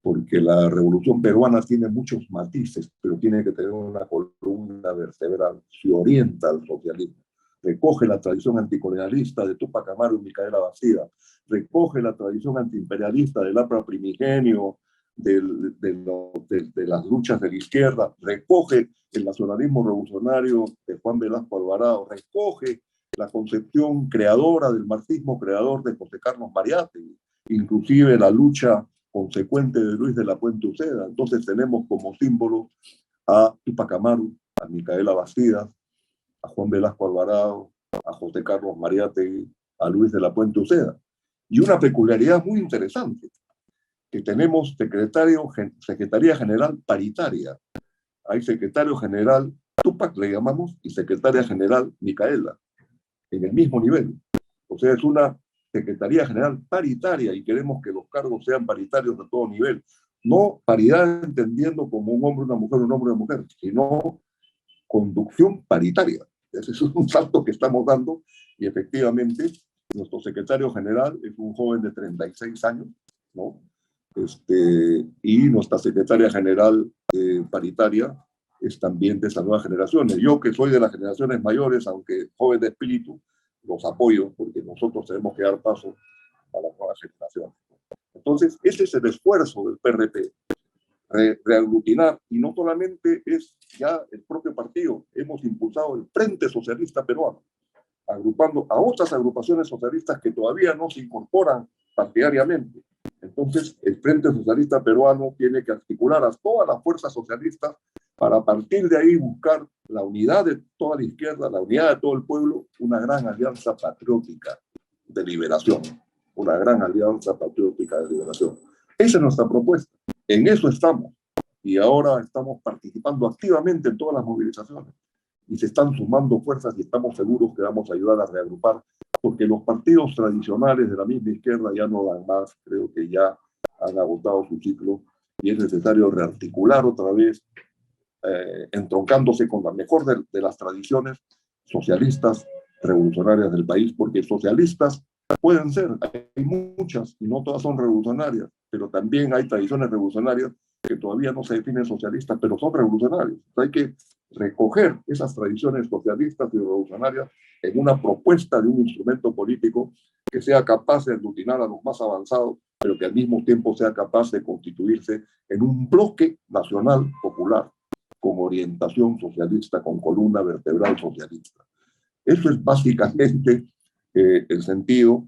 porque la Revolución Peruana tiene muchos matices, pero tiene que tener una columna vertebral, se orienta al socialismo. Recoge la tradición anticolonialista de Túpac Amaru y Micaela Bastida, recoge la tradición antiimperialista del APRA primigenio, de las luchas de la izquierda, recoge el nacionalismo revolucionario de Juan Velasco Alvarado, recoge la concepción creadora del marxismo creador de José Carlos Mariátegui, inclusive la lucha consecuente de Luis de la Puente Uceda. Entonces tenemos como símbolo a Túpac Amaru, a Micaela Bastida, a Juan Velasco Alvarado, a José Carlos Mariátegui, a Luis de la Puente Uceda. Y una peculiaridad muy interesante, que tenemos Secretaría General paritaria. Hay secretario general Túpac, le llamamos, y secretaria general Micaela, en el mismo nivel. O sea, es una Secretaría General paritaria y queremos que los cargos sean paritarios de todo nivel. No paridad entendiendo como un hombre, una mujer, un hombre, una mujer, sino conducción paritaria. Ese es un salto que estamos dando y efectivamente nuestro secretario general es un joven de 36 años, ¿no? Y nuestra secretaria general paritaria es también de esas nuevas generaciones. Yo, que soy de las generaciones mayores, aunque joven de espíritu, los apoyo porque nosotros tenemos que dar paso a las nuevas generaciones. Entonces, ese es el esfuerzo del PRP. Reaglutinar, y no solamente es ya el propio partido, hemos impulsado el Frente Socialista Peruano, agrupando a otras agrupaciones socialistas que todavía no se incorporan partidariamente. Entonces, el Frente Socialista Peruano tiene que articular a todas las fuerzas socialistas para a partir de ahí buscar la unidad de toda la izquierda, la unidad de todo el pueblo, una gran alianza patriótica de liberación, una gran alianza patriótica de liberación. Esa es nuestra propuesta. En eso estamos. Y ahora estamos participando activamente en todas las movilizaciones. Y se están sumando fuerzas y estamos seguros que vamos a ayudar a reagrupar, porque los partidos tradicionales de la misma izquierda ya no dan más. Creo que ya han agotado su ciclo y es necesario rearticular otra vez, entroncándose con la mejor de las tradiciones socialistas revolucionarias del país, porque socialistas pueden ser, hay muchas y no todas son revolucionarias, pero también hay tradiciones revolucionarias que todavía no se definen socialistas, pero son revolucionarias. Hay que recoger esas tradiciones socialistas y revolucionarias en una propuesta de un instrumento político que sea capaz de aglutinar a los más avanzados, pero que al mismo tiempo sea capaz de constituirse en un bloque nacional popular con orientación socialista, con columna vertebral socialista. Eso es básicamente el sentido,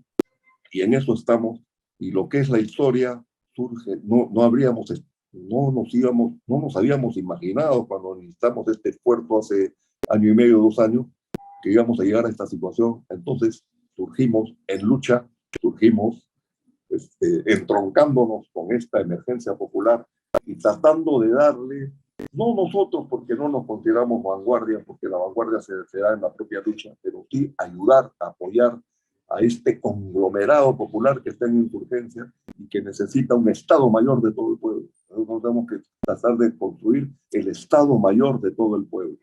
y en eso estamos y lo que es la historia surge, no nos habíamos imaginado cuando necesitamos este esfuerzo hace año y medio, 2 años, que íbamos a llegar a esta situación. Entonces surgimos en lucha, surgimos entroncándonos con esta emergencia popular y tratando de darle, no nosotros porque no nos consideramos vanguardia, porque la vanguardia se da en la propia lucha, pero sí ayudar, apoyar a este conglomerado popular que está en insurgencia y que necesita un Estado Mayor de todo el pueblo. Nosotros tenemos que tratar de construir el Estado Mayor de todo el pueblo,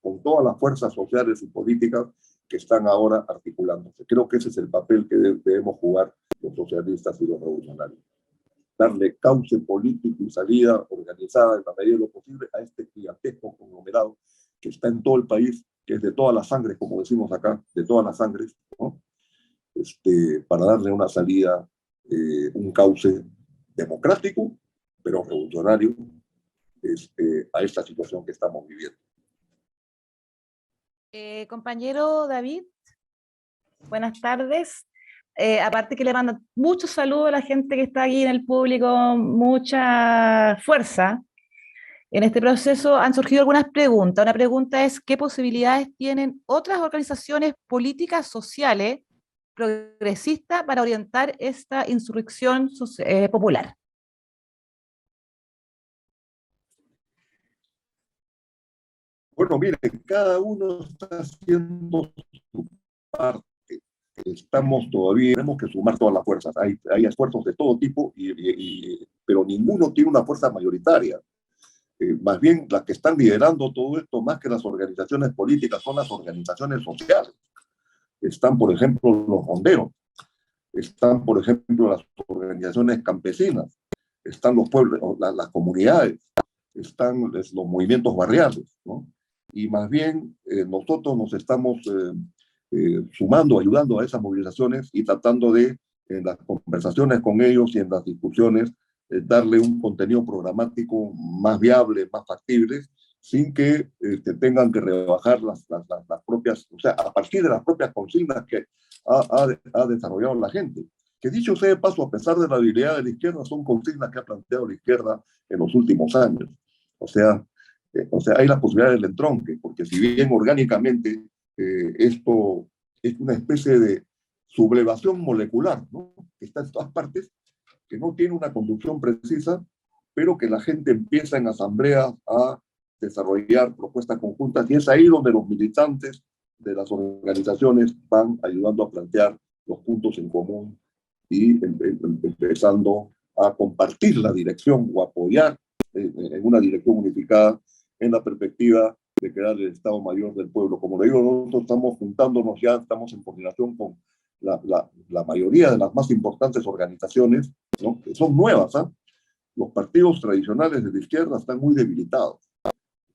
con todas las fuerzas sociales y políticas que están ahora articulándose. Creo que ese es el papel que debemos jugar los socialistas y los revolucionarios. Darle cauce político y salida organizada en la medida de lo posible a este gigantesco conglomerado que está en todo el país, que es de todas las sangres, como decimos acá, de todas las sangres, ¿no? Para darle una salida, un cauce democrático, pero revolucionario, a esta situación que estamos viviendo. Compañero David, buenas tardes. Aparte que le mando muchos saludos a la gente que está aquí en el público, mucha fuerza. En este proceso han surgido algunas preguntas. Una pregunta es, ¿qué posibilidades tienen otras organizaciones políticas sociales progresistas para orientar esta insurrección popular? Bueno, miren, cada uno está haciendo su parte. Estamos todavía, tenemos que sumar todas las fuerzas. Hay esfuerzos de todo tipo, pero ninguno tiene una fuerza mayoritaria. Más bien, las que están liderando todo esto, más que las organizaciones políticas, son las organizaciones sociales. Están, por ejemplo, los ronderos, están, por ejemplo, las organizaciones campesinas, están los pueblos, las comunidades, están los movimientos barriales, ¿no? Y más bien, nosotros nos estamos sumando, ayudando a esas movilizaciones y tratando de, en las conversaciones con ellos y en las discusiones, darle un contenido programático más viable, más factible, sin que tengan que rebajar las propias, o sea, a partir de las propias consignas que ha desarrollado la gente. Que dicho sea de paso, a pesar de la debilidad de la izquierda, son consignas que ha planteado la izquierda en los últimos años. O sea, hay la posibilidad del entronque, porque si bien orgánicamente esto es una especie de sublevación molecular, ¿no? Que está en todas partes, que no tiene una conducción precisa, pero que la gente empieza en asambleas a desarrollar propuestas conjuntas, y es ahí donde los militantes de las organizaciones van ayudando a plantear los puntos en común y empezando a compartir la dirección o apoyar en una dirección unificada en la perspectiva de crear el Estado Mayor del pueblo. Como le digo, nosotros estamos juntándonos ya, estamos en coordinación con la mayoría de las más importantes organizaciones, ¿no? Que son nuevas, ¿eh? Los partidos tradicionales de la izquierda están muy debilitados. El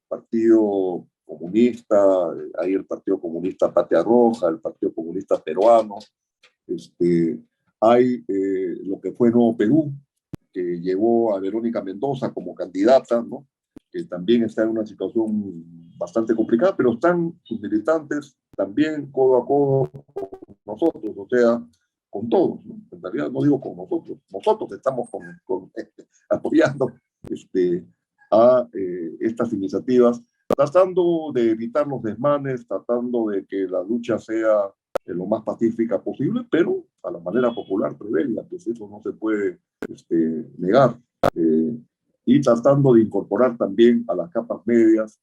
Partido Comunista, hay el Partido Comunista Patria Roja, el Partido Comunista Peruano, hay lo que fue Nuevo Perú, que llevó a Verónica Mendoza como candidata, ¿no? Que también está en una situación bastante complicada, pero están sus militantes también codo a codo con nosotros, o sea, con todos, ¿no? En realidad no digo con nosotros estamos apoyando a estas iniciativas, tratando de evitar los desmanes, tratando de que la lucha sea lo más pacífica posible, pero a la manera popular prevenga, pues eso no se puede negar. Y tratando de incorporar también a las capas medias,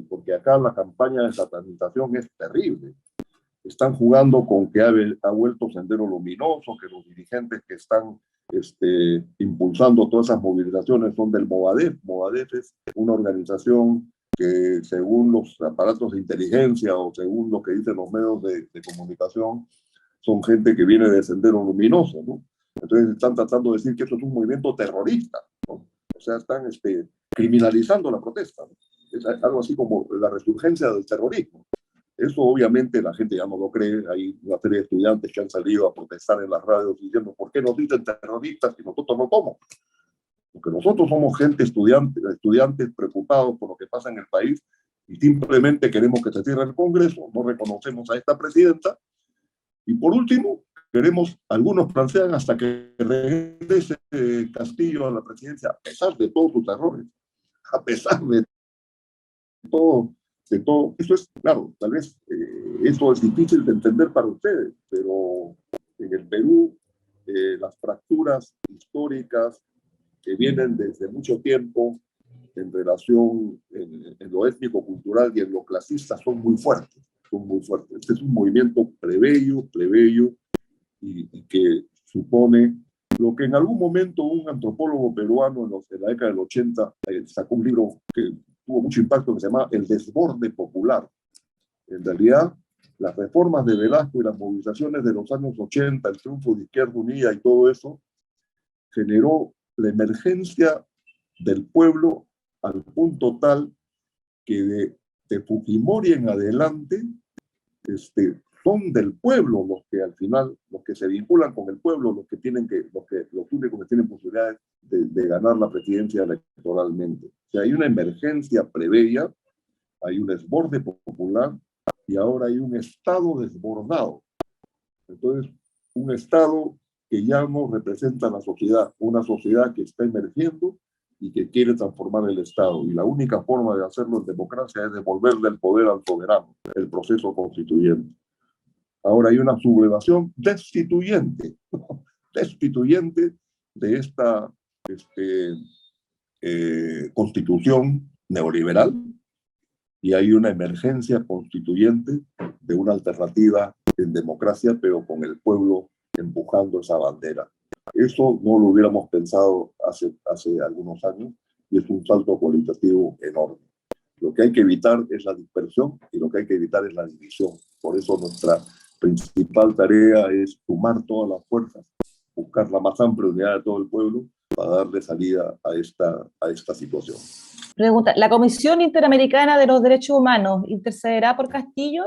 porque acá la campaña de satanización es terrible. Están jugando con que ha vuelto Sendero Luminoso, que los dirigentes que están impulsando todas esas movilizaciones son del Movadef. Movadef es una organización que, según los aparatos de inteligencia o según lo que dicen los medios de comunicación, son gente que viene de Sendero Luminoso, ¿no? Entonces están tratando de decir que eso es un movimiento terrorista, ¿no? O sea, están criminalizando la protesta, ¿no? Es algo así como la resurgencia del terrorismo. Eso obviamente la gente ya no lo cree. Hay una serie de estudiantes que han salido a protestar en las radios diciendo ¿por qué nos dicen terroristas y nosotros no somos? Porque nosotros somos gente estudiantes preocupados por lo que pasa en el país y simplemente queremos que se cierre el Congreso, no reconocemos a esta presidenta y por último algunos plantean hasta que regrese Castillo a la presidencia, a pesar de todos sus errores, a pesar de todo. Eso es, claro, tal vez eso es difícil de entender para ustedes, pero en el Perú las fracturas históricas que vienen desde mucho tiempo en relación en lo étnico-cultural y en lo clasista son muy fuertes, son muy fuertes. Este es un movimiento plebeyo, y que supone lo que en algún momento un antropólogo peruano en la década del 80 sacó un libro que tuvo mucho impacto que se llama El desborde popular. En realidad, las reformas de Velasco y las movilizaciones de los años 80, el triunfo de Izquierda Unida y todo eso, generó la emergencia del pueblo al punto tal que de Fujimori en adelante son del pueblo los que al final, los que se vinculan con el pueblo, los únicos que tienen posibilidades de ganar la presidencia electoralmente. O sea, hay una emergencia preveia, hay un desborde popular y ahora hay un Estado desbordado. Entonces, un Estado que ya no representa a la sociedad, una sociedad que está emergiendo y que quiere transformar el Estado. Y la única forma de hacerlo en democracia es devolverle el poder al soberano, el proceso constituyente. Ahora hay una sublevación destituyente, destituyente de esta constitución neoliberal, y hay una emergencia constituyente de una alternativa en democracia, pero con el pueblo empujando esa bandera. Eso no lo hubiéramos pensado hace algunos años y es un salto cualitativo enorme. Lo que hay que evitar es la dispersión y lo que hay que evitar es la división. Por eso nuestra principal tarea es sumar todas las fuerzas, buscar la más amplia unidad de todo el pueblo para darle salida a esta situación. Pregunta, ¿la Comisión Interamericana de los Derechos Humanos intercederá por Castillo?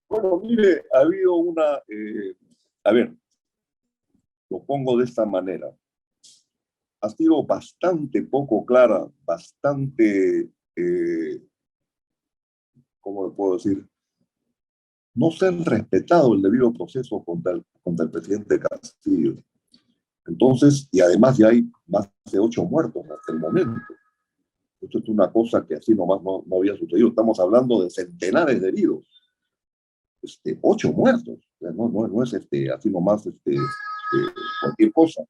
Bueno, mire, ha habido a ver, lo pongo de esta manera. Ha sido bastante poco clara, bastante, ¿cómo le puedo decir? No se han respetado el debido proceso contra el presidente Castillo. Entonces, y además ya hay más de 8 muertos hasta el momento. Esto es una cosa que así nomás no había sucedido. Estamos hablando de centenares de heridos. 8 muertos. No es así nomás cualquier cosa.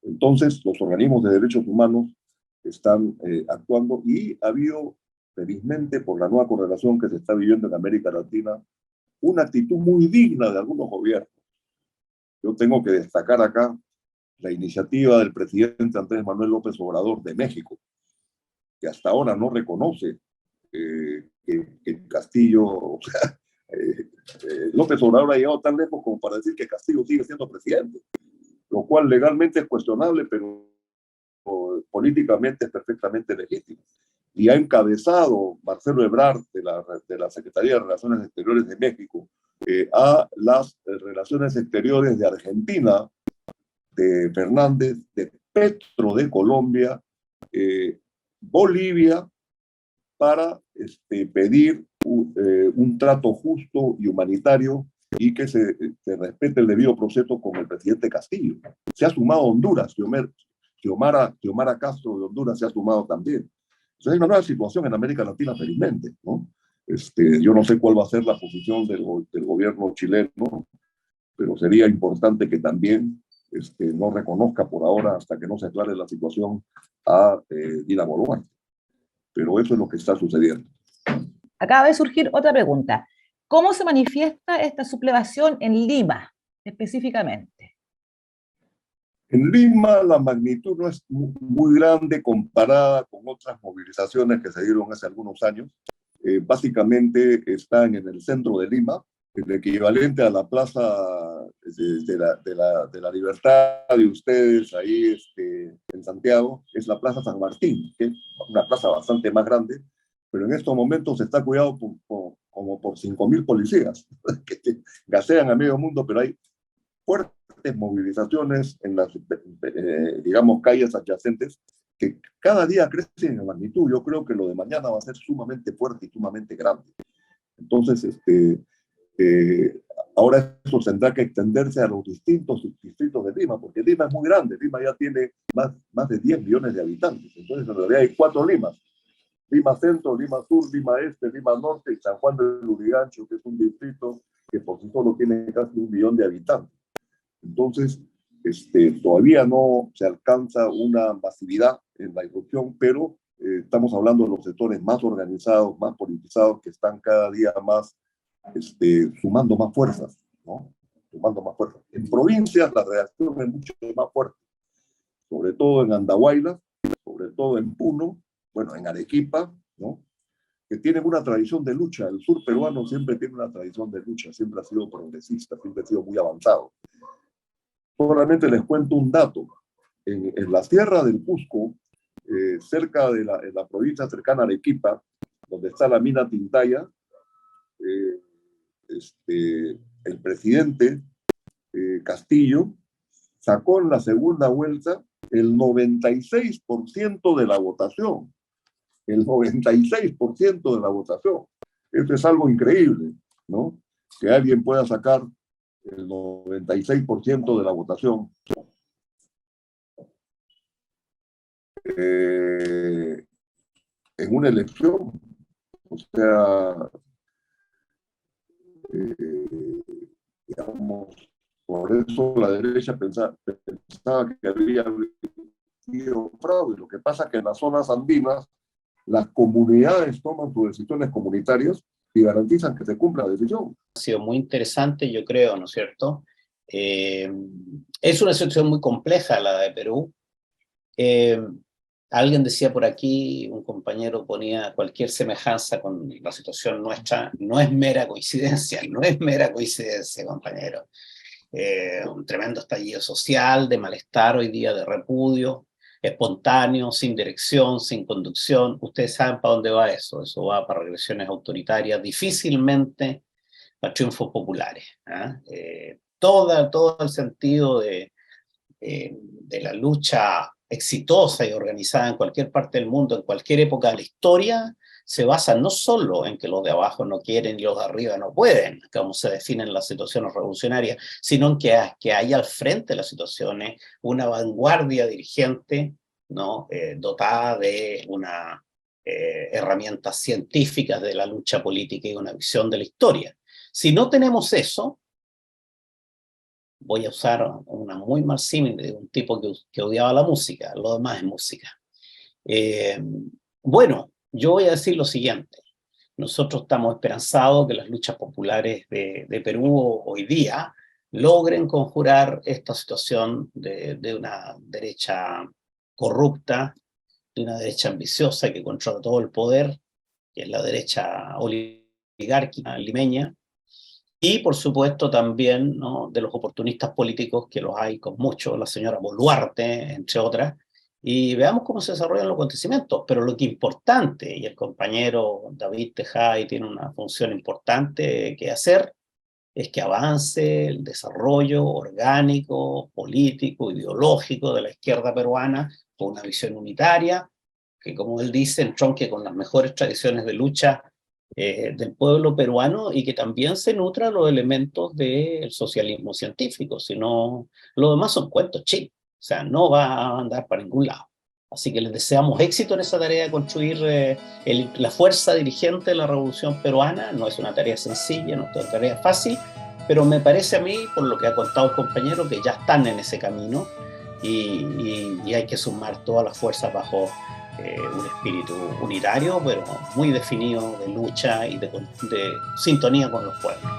Entonces, los organismos de derechos humanos están actuando y ha habido, felizmente, por la nueva correlación que se está viviendo en América Latina, una actitud muy digna de algunos gobiernos. Yo tengo que destacar acá la iniciativa del presidente Andrés Manuel López Obrador de México, que hasta ahora no reconoce que Castillo, o sea, López Obrador ha llegado tan lejos como para decir que Castillo sigue siendo presidente, lo cual legalmente es cuestionable, pero políticamente es perfectamente legítimo. Y ha encabezado Marcelo Ebrard de la Secretaría de Relaciones Exteriores de México a las relaciones exteriores de Argentina, de Fernández, de Petro de Colombia, Bolivia, para pedir un trato justo y humanitario y que se respete el debido proceso con el presidente Castillo. Se ha sumado Honduras, Xiomara Castro de Honduras se ha sumado también. Entonces hay una nueva situación en América Latina, felizmente, ¿no? Yo no sé cuál va a ser la posición del gobierno chileno, pero sería importante que también no reconozca por ahora, hasta que no se aclare la situación, a Dina Boluarte. Pero eso es lo que está sucediendo. Acaba de surgir otra pregunta. ¿Cómo se manifiesta esta sublevación en Lima, específicamente? En Lima la magnitud no es muy grande comparada con otras movilizaciones que se dieron hace algunos años. Básicamente están en el centro de Lima, el equivalente a la plaza de la Libertad de ustedes ahí en Santiago, es la Plaza San Martín, que es una plaza bastante más grande, pero en estos momentos está cuidado como por 5.000 policías que gasean a medio mundo, pero hay fuertes movilizaciones en las, digamos, calles adyacentes que cada día crecen en magnitud. Yo creo que lo de mañana va a ser sumamente fuerte y sumamente grande. Entonces, Ahora eso tendrá que extenderse a los distintos subdistritos de Lima, porque Lima es muy grande, Lima ya tiene más de 10 millones de habitantes, entonces en realidad hay 4 Limas: Lima Centro, Lima Sur, Lima Este, Lima Norte y San Juan del Lurigancho, que es un distrito que por sí solo tiene casi 1 millón de habitantes. Entonces, todavía no se alcanza una masividad en la irrupción, pero estamos hablando de los sectores más organizados, más politizados, que están cada día más sumando más fuerzas, ¿no? Sumando más fuerzas. En provincias la reacción es mucho más fuerte, sobre todo en Andahuaylas, sobre todo en Puno, bueno, en Arequipa, ¿no? Que tienen una tradición de lucha. El sur peruano siempre tiene una tradición de lucha, siempre ha sido progresista, siempre ha sido muy avanzado. Solamente les cuento un dato. En la sierra del Cusco, cerca de la provincia cercana a Arequipa, donde está la mina Tintaya, el presidente Castillo sacó en la segunda vuelta el 96% de la votación. El 96% de la votación. Esto es algo increíble, ¿no? Que alguien pueda sacar el 96% de la votación. En una elección. O sea, digamos, por eso la derecha pensaba que había habido fraude. Lo que pasa es que en las zonas andinas las comunidades toman sus decisiones comunitarias y garantizan que se cumpla la decisión. Ha sido muy interesante, yo creo, ¿no es cierto? Es una situación muy compleja la de Perú. Alguien decía por aquí, un compañero ponía cualquier semejanza con la situación nuestra, no es mera coincidencia, no es mera coincidencia, compañero. Un tremendo estallido social, de malestar hoy día, de repudio, espontáneo, sin dirección, sin conducción. Ustedes saben para dónde va eso. Eso va para regresiones autoritarias, difícilmente para triunfos populares. Todo el sentido de la lucha exitosa y organizada en cualquier parte del mundo, en cualquier época de la historia, se basa no solo en que los de abajo no quieren y los de arriba no pueden, como se definen las situaciones revolucionarias, sino en que hay al frente de las situaciones una vanguardia dirigente, ¿no? Dotada de una herramientas científicas de la lucha política y una visión de la historia. Si no tenemos eso, voy a usar una muy mal símil de un tipo que odiaba la música, lo demás es música. Bueno, yo voy a decir lo siguiente. Nosotros estamos esperanzados que las luchas populares de Perú hoy día logren conjurar esta situación de una derecha corrupta, de una derecha ambiciosa que controla todo el poder, que es la derecha oligárquica limeña, y por supuesto también, ¿no?, de los oportunistas políticos, que los hay con mucho, la señora Boluarte, entre otras, y veamos cómo se desarrollan los acontecimientos. Pero lo que es importante, y el compañero David Tejay tiene una función importante que hacer, es que avance el desarrollo orgánico, político, ideológico de la izquierda peruana, con una visión unitaria, que como él dice, entronque con las mejores tradiciones de lucha del pueblo peruano, y que también se nutra los elementos del socialismo científico. Si no, lo demás son cuentos chinos, o sea, no va a andar para ningún lado. Así que les deseamos éxito en esa tarea de construir la fuerza dirigente de la revolución peruana. No es una tarea sencilla, no es una tarea fácil, pero me parece a mí, por lo que ha contado el compañero, que ya están en ese camino, y hay que sumar todas las fuerzas bajo un espíritu unitario, pero muy definido de lucha y de sintonía con los pueblos.